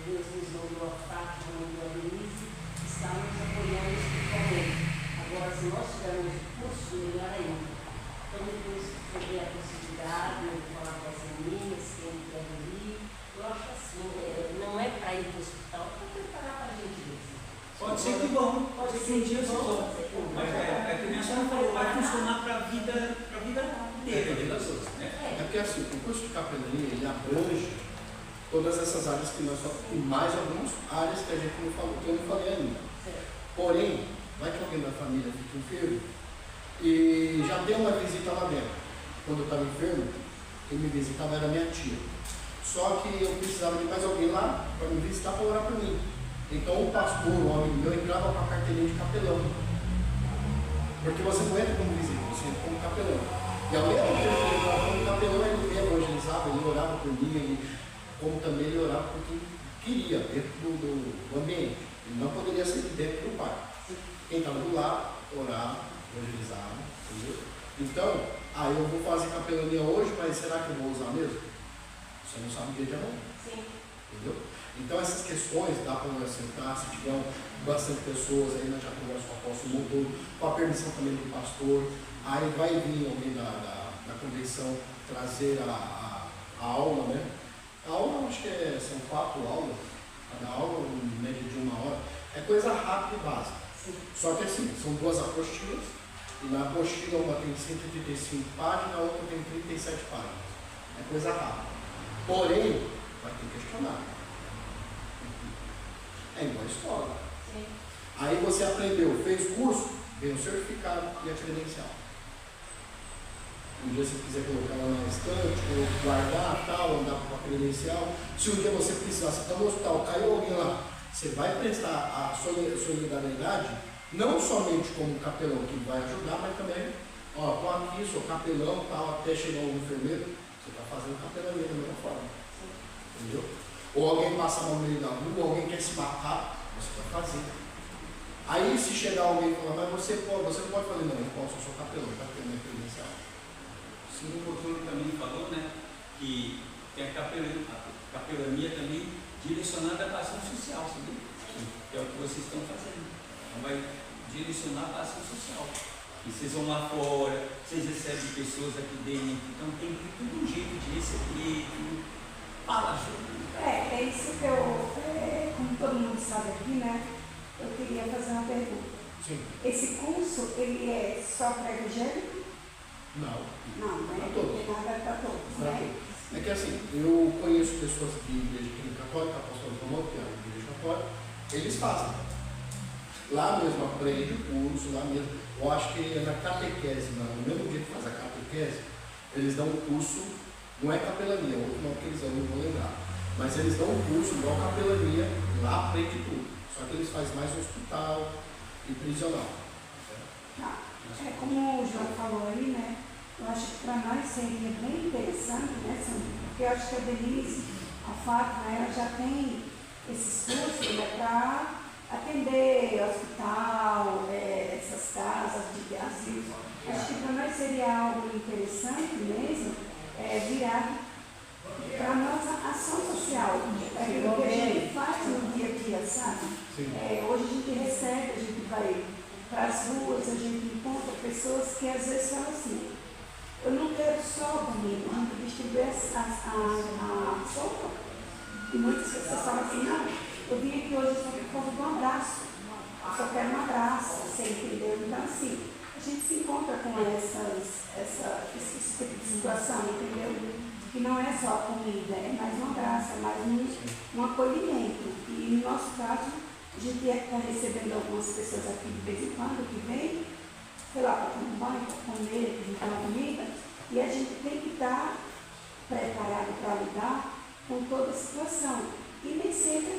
Deus nos mandou a Fátima, mandou a Denise, está nos apoiando espiritualmente. Agora, se nós tivermos curso, melhor ainda. Então, depois, sobre a possibilidade, eu vou falar com as meninas, quem quer ir. Eu acho assim, não é para ir para o hospital, é para preparar para a gente mesmo. Pode ser que bom, pode ser que um dia vocês vão. Mas a criança não falou, vai funcionar para a vida inteira. É porque assim, o curso de capelania, ele abrange todas essas áreas que nós falamos, e mais algumas áreas que a gente não falou, que eu não falei ainda. Porém, vai que alguém da família fica enfermo e já deu uma visita lá dentro. Quando eu estava enfermo, quem me visitava era minha tia. Só que eu precisava de mais alguém lá para me visitar, para orar por mim. Então o pastor, o homem meu, entrava com a carteirinha de capelão. Porque você não entra como visita, você entra como capelão. E ao mesmo tempo que ele entrava como capelão, ele evangelizava, ele orava por mim, como também ele orava por quem queria, dentro do ambiente. Ele não poderia ser de dentro do pai. Quem estava do lado, orava, evangelizava, entendeu? Então, aí eu vou fazer capelania hoje, mas será que eu vou usar mesmo? Você não sabe o dia de amanhã. Sim. Entendeu? Então essas questões dá para nós sentar, se tiver bastante pessoas, aí nós já conversamos com o apóstolo Montoro, com a permissão também do pastor, aí vai vir alguém da convenção trazer a aula, né? A aula, acho que são 4 aulas, cada aula em média de 1 hora, é coisa rápida e básica. Sim. Só que assim, são 2 apostilas, e na apostila uma tem 135 páginas, a outra tem 37 páginas. É coisa rápida. Porém, vai ter questionário. É igual a escola. Sim. Aí você aprendeu, fez curso, vem o certificado e a credencial. Um dia você quiser colocar lá na estante, ou guardar, tal, andar com a credencial. Se um dia você precisar, você está no hospital, caiu alguém lá, você vai prestar a solidariedade, não somente como capelão que vai ajudar, mas também, ó, estou aqui, sou capelão, tal, até chegar um enfermeiro, você está fazendo capelania da mesma forma. Entendeu? Ou alguém passa mal no meio da rua, alguém quer se matar, você vai fazer. Aí se chegar alguém e falar, mas você não pode fazer, não, eu posso, eu sou capelão, capelão é credencial. Sim, o doutor também falou, né, que tem a capelania também direcionada à ação social, sabe? Que é o que vocês estão fazendo. Então vai direcionar a ação social. E vocês vão lá fora, vocês recebem pessoas aqui dentro, então tem tudo um jeito de receber, fala, Júlio. É isso que eu, como todo mundo sabe aqui, né, eu queria fazer uma pergunta. Sim. Esse curso, ele é só para evangélico? Não. Não, né? Para todos. Tem nada para todos, Para né? todos. É que assim, eu conheço pessoas de igreja católica, apóstolo Romano, que é a igreja católica, eles fazem. Lá mesmo aprende o curso, lá mesmo. Eu acho que é na catequese, no mesmo dia que faz a catequese, eles dão um curso, não é capelania, outro não que eles dão, não vou lembrar. Mas eles dão um curso igual capelania, lá aprende tudo. Só que eles fazem mais hospital e prisional. Tá. Como o João falou aí, né? Eu acho que para nós seria bem interessante, né, Sandra? Porque eu acho que a Denise, a Fátima, ela já tem esses cursos, né, para atender hospital, essas casas de asilo. Acho que para nós seria algo interessante mesmo, virar para a nossa ação social, aquilo que a gente faz no dia a dia, sabe? Hoje a gente recebe, a gente vai para as ruas, a gente encontra pessoas que às vezes falam assim, eu não quero só comida, eu não quero distribuir a sopa. E muitas pessoas falam assim, não, eu vim aqui hoje só por causa de um abraço. Eu só quero um abraço, você entendeu? Então assim, a gente se encontra com esse tipo de situação, entendeu? Que não é só a comida, é mais um abraço, é mais um acolhimento. E no nosso caso, a gente está recebendo algumas pessoas aqui de vez em quando que vêm, sei lá, para tomar banho, para comer, para juntar uma comida, e a gente tem que estar preparado para lidar com toda a situação. E nem sempre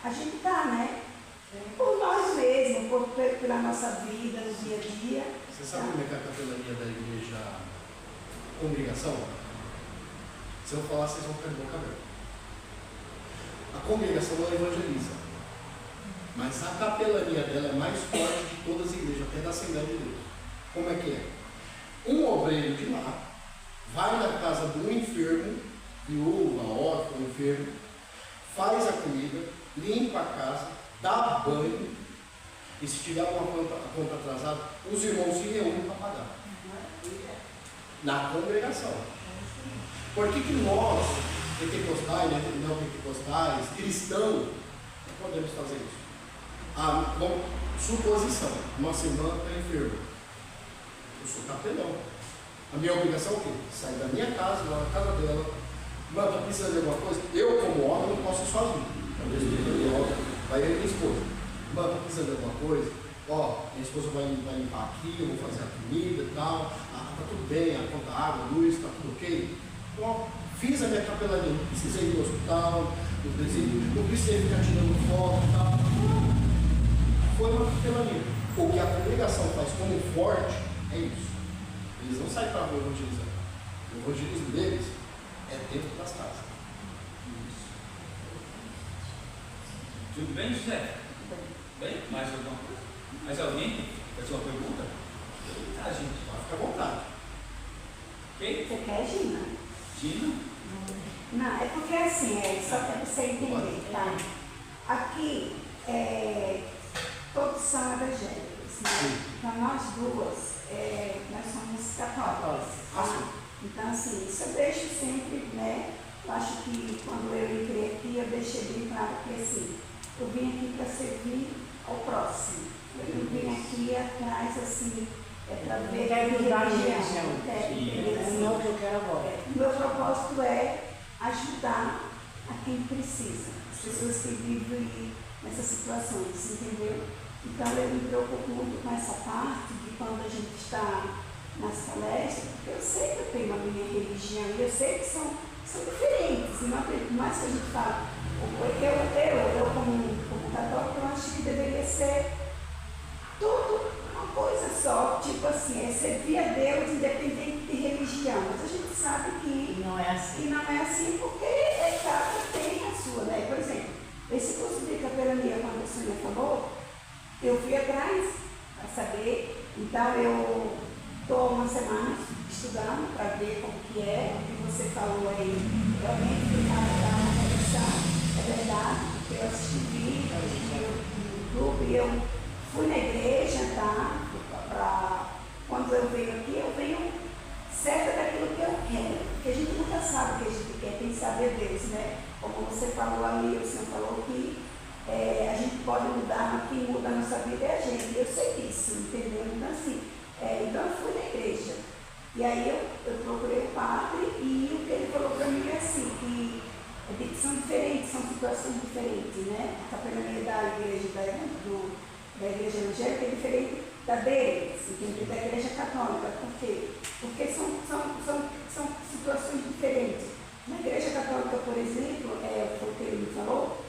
a gente está, né? Por nós mesmos, pela nossa vida, no dia a dia. Você sabe como é que é a capelania da igreja congregação? Se eu falar, vocês vão ficar de boca aberta. A congregação não evangeliza, mas a capelania dela é mais forte de todas as igrejas, até da Assembleia de Deus. Como é que é? Um obreiro de lá vai na casa do enfermo, viúva, órfão, enfermo, faz a comida, limpa a casa, dá banho, e se tiver alguma conta atrasada, os irmãos se reúnem para pagar. Na congregação. Por que nós, pentecostais, neopentecostais, cristãos, não podemos fazer isso? Bom, suposição, nossa irmã está enferma. Eu sou capelão. A minha obrigação é o quê? Sair da minha casa, lá na casa dela. Irmã, está precisando de alguma coisa? Eu, como homem, não posso ir sozinho. Vai eu e minha esposa. Irmã, está precisando de alguma coisa? Minha esposa vai limpar aqui, eu vou fazer a comida e tal. Está tudo bem, a conta água, luz, está tudo ok? Então, fiz a minha capelania, não precisei ir no hospital, não precisei ficar tirando foto e tal. Foi uma capelania. O que a congregação faz como forte é isso. Eles não saem para a rua evangelizar. O evangelismo deles é dentro das casas. Isso. Tudo bem, José? Bem? Mais alguma coisa? Mais alguém quer fazer uma pergunta? Gente, Pode ficar à vontade. Ok? Você quer, Gina? Gina? Não, é porque assim, só para você entender, tá? Aqui, todos são evangélicos, né? Então nós duas, nós somos católicos. Tá? Então assim, isso eu deixo sempre, né? Eu acho que quando eu entrei aqui, eu deixei bem claro que assim, eu vim aqui para servir ao próximo. Eu não vim aqui atrás, assim, para ver quer ajudar a religião. Não, que eu quero agora. Meu propósito é ajudar a quem precisa, as pessoas que vivem nessas situações, entendeu? Então eu me preocupo muito com essa parte de quando a gente está nas palestras, porque eu sei que eu tenho a minha religião e eu sei que são diferentes. E não mais que a gente fala, eu como católico, eu acho que deveria ser tudo uma coisa só, tipo assim, é servir a Deus independente de religião. Mas a gente sabe que não é assim. E não é assim porque cada tem a sua, né? Por exemplo, esse curso de capelania, quando a Sônia falou, eu fui atrás para saber. Então eu estou uma semana estudando para ver como que é, o que você falou aí. Realmente dar uma reflexão, é verdade, porque eu assisti vídeo no YouTube e eu fui na igreja, tá? Quando eu venho aqui, eu venho certa daquilo que eu quero, porque a gente nunca sabe o que a gente quer, tem que saber Deus, né? Como você falou ali, o senhor falou que a gente pode mudar, mas quem muda a nossa vida é a gente. Eu sei disso, entendeu? Então assim, então eu fui na igreja. E aí eu procurei o padre e o que ele falou para mim é assim, que são diferentes, são situações diferentes, né? A capelania da igreja da igreja evangélica é diferente da deles, entendeu? Da igreja católica. Por quê? Porque são situações diferentes. Na igreja católica, por exemplo, foi o que ele me falou,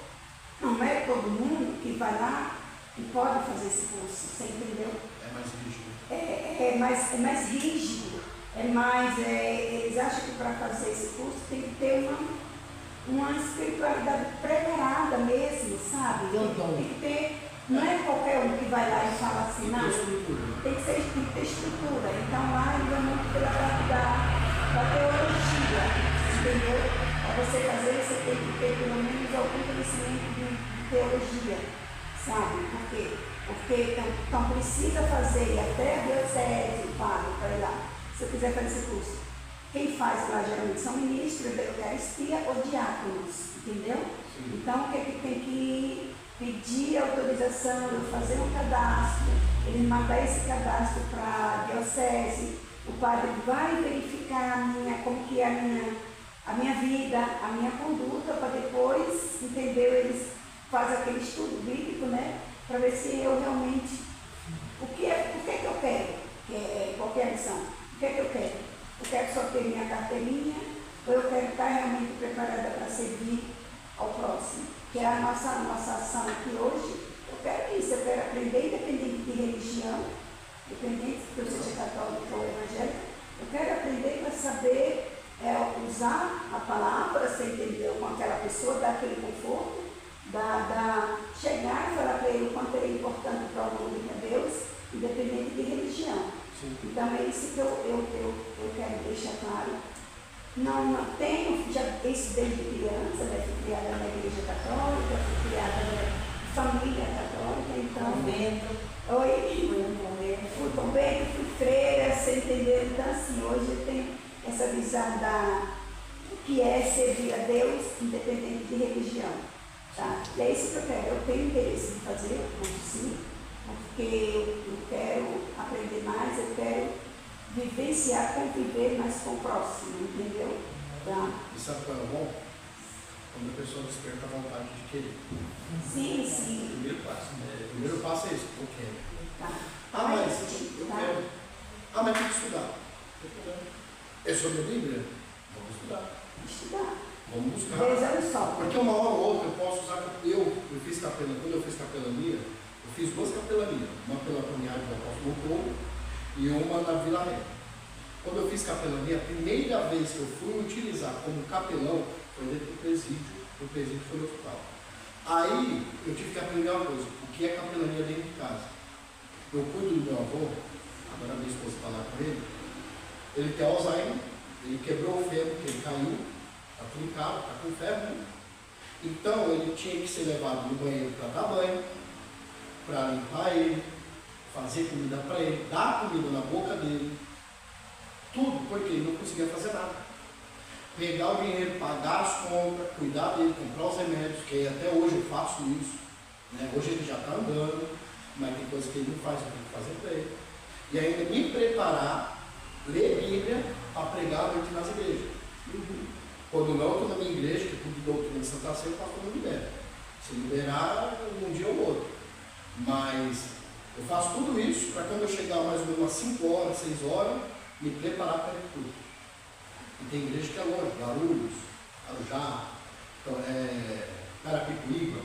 não é todo mundo que vai lá e pode fazer esse curso, você entendeu? É mais rígido. É mais rígido, eles acham que para fazer esse curso tem que ter uma espiritualidade preparada mesmo, sabe? Tem que ter, não é qualquer um que vai lá e fala assim, não, tem que ter estrutura. Então lá ele vai muito pela parte da teologia, entendeu? Para você fazer, você tem que ter pelo menos algum conhecimento de teologia, sabe? Por quê? Porque então precisa fazer, e até Deus se eu quiser fazer esse curso. Quem faz lá geralmente são ministros da Eucaristia ou diáconos, entendeu? Sim. Então, o que é que tem que pedir autorização, eu fazer um cadastro, ele mandar esse cadastro para a diocese, o padre vai verificar como que é a minha vida, a minha conduta, para depois, entendeu? Eles fazem aquele estudo bíblico, né? Para ver se eu realmente, o que é que eu quero, qual que é a missão, o que é que eu quero? Eu quero só ter minha carteirinha, ou eu quero estar realmente preparada para servir ao próximo, que é a nossa ação aqui hoje. Eu quero isso, eu quero aprender, independente de religião, independente se eu seja católica ou evangélica, eu quero aprender para saber usar a palavra, você entendeu, com aquela pessoa, dar aquele conforto, chegar e falar para ele o quanto ele é importante para o mundo de Deus, independente de religião. Sim. Então é isso que eu quero deixar claro. Não tenho, já isso desde criança, né? Fui criada na igreja católica, fui criada na família católica, então. Fui convento, fui freira, você entendeu? Então assim, hoje eu tenho essa visão do que é servir a Deus, independente de religião. Tá? E é isso que eu quero. Eu tenho interesse em fazer, sim, porque eu quero aprender mais, eu quero vivenciar, conviver mais com o próximo, entendeu? Tá? E sabe qual é o bom? Quando a pessoa desperta a vontade de querer. Sim, sim. O primeiro passo, né? O primeiro passo é isso, eu quero. Tá. Mas eu quero. Mas tem que estudar. É sobre a Bíblia? Vamos estudar. Vamos buscar. Porque uma hora ou outra eu posso usar. Eu fiz capelania, quando eu fiz capelania, eu fiz 2 capelanias. Uma pela Caminhada do Apóstolo Paulo e uma na Vila Ré. Quando eu fiz capelania, a primeira vez que eu fui utilizar como capelão foi dentro do presídio. O presídio foi no hospital. Aí eu tive que aprender uma coisa: o que é capelania dentro de casa. Eu cuido do meu avô, agora minha esposa está lá com ele. Ele tem Alzheimer, ele quebrou o fêmur, que ele caiu, está trincado, está com febre. Então ele tinha que ser levado no banheiro para dar banho, para limpar ele, fazer comida para ele, dar comida na boca dele. Tudo porque ele não conseguia fazer nada. Pegar o dinheiro, pagar as compras, cuidar dele, comprar os remédios, que até hoje eu faço isso. Né? Hoje ele já está andando, mas tem coisas que ele não faz, eu tenho que fazer para ele. E ainda me preparar, ler Bíblia para pregar a noite nas igrejas. Quando não, eu estou na minha igreja, que é tudo de doutrina de Santa Ceia, o pastor não libera. Se liberar, um dia ou outro. Mas eu faço tudo isso para quando eu chegar mais ou menos umas 5 horas, 6 horas, me preparar para ir tudo. E tem igreja que é longe, Guarulhos, Arujá, Carapicuíba.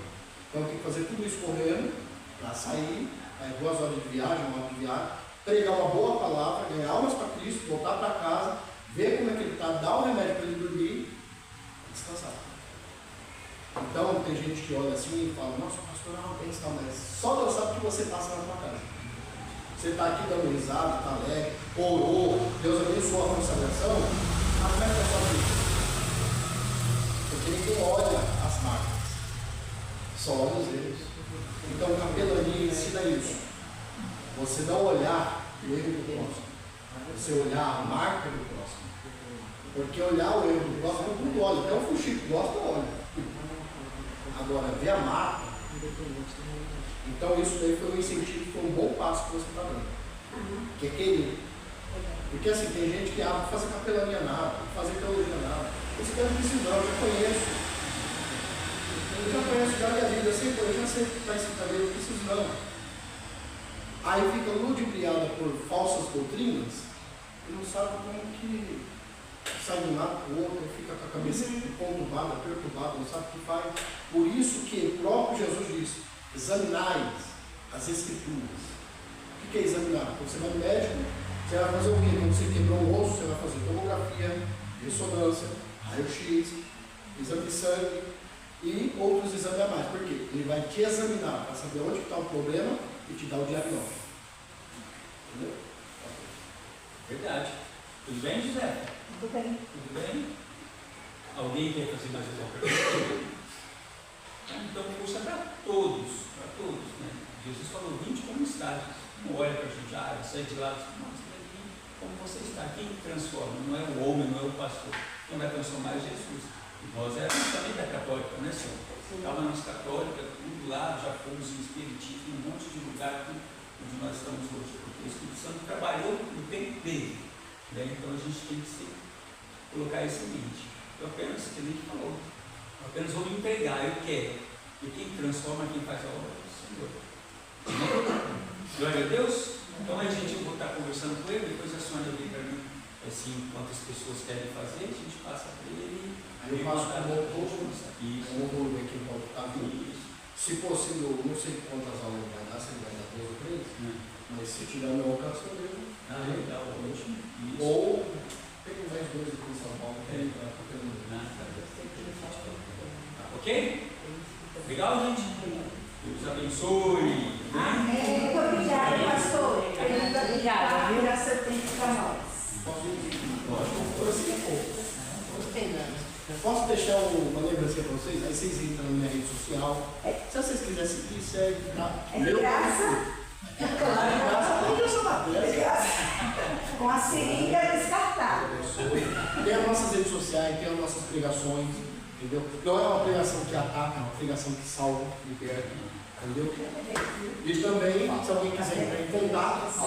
Então eu tenho que fazer tudo isso correndo para sair, 2 horas de viagem, 1 hora de viagem, pregar uma boa palavra, ganhar almas para Cristo, voltar para casa, ver como é que ele está, dar o remédio para ele dormir e descansar. Então tem gente que olha assim e fala: nossa, pastor é uma bênção, mas só Deus sabe o que você passa na tua casa. Você está aqui dando risada, está alegre, orou, Deus abençoou a consagração, mas como é que é a sua vida? Porque ninguém olha as marcas, só olha os erros. Então a capelania ensina isso. Você não olhar o erro do próximo, você olhar a marca do próximo. Porque olhar o erro do próximo, todo mundo olha, até o fuxico gosta, olha. Agora, ver a marca. Então isso daí foi um incentivo, foi um bom passo que você está dando. Que é querer. Porque assim, tem gente que não fazer capelania nada, não fazer teologia nada. Esse cara não precisa, eu já conheço. Já minha vida, eu já sei que está escrito ali, eu não preciso não. Aí fica ludibriada por falsas doutrinas e não sabe como que sai de um lado para o outro, fica com a cabeça conturbada, perturbada, não sabe o que faz. Por isso que o próprio Jesus disse: examinai as Escrituras. O que é examinar? Quando você vai no médico, você vai fazer o quê? Quando você quebrou o osso, você vai fazer tomografia, ressonância, raio-x, exame de sangue e outros exames a mais. Por quê? Ele vai te examinar para saber onde está o problema e te dar o diagnóstico. Entendeu? Verdade. Tudo bem, José? Tudo bem. Tudo bem? Alguém quer fazer mais uma pergunta? Então o curso é para todos, né? Jesus falou 20 como estágios. Não olha para a gente, sai de lá, como você está. Quem transforma não é o homem, não é o pastor. Quem vai transformar é Jesus. E nós éramos também da católica, né, senhor? Estávamos católica, tudo lá, já fomos em espiritismo, um monte de lugar onde nós estamos hoje. Porque o Espírito Santo trabalhou no tempo dele. Né? Então a gente tem que colocar isso em mente. Eu apenas, que nem falou, eu apenas vou me entregar, eu quero. E quem transforma, quem faz a obra é o Senhor. Glória a Deus. Então a gente, eu vou estar conversando com ele, depois a senhora vem para mim, assim, quantas pessoas querem fazer, a gente passa para ele. Aí eu passo para o outro, vamos ver aqui quanto está vindo. Se possível, não sei quantas aulas vai dar, se ele vai dar 2 ou 3, mas se tiver meu alcance, eu devo. Legal, ótimo. Ou tem mais 2 aqui em São Paulo. Ok? Legal, gente? Deus abençoe. Amém. Muito obrigada, pastor. Obrigada, viu? Dar seu tempo para nós. Posso deixar uma lembrança para vocês? Aí vocês entram na minha rede social. Se vocês quiserem seguir, segue, tá? É de graça? É de graça. Com a seringa descartada. Tem as nossas redes sociais, tem as nossas pregações, entendeu? Não é uma pregação que ataca, é uma pregação que salva, liberta, entendeu? E também, se alguém quiser entrar em contato,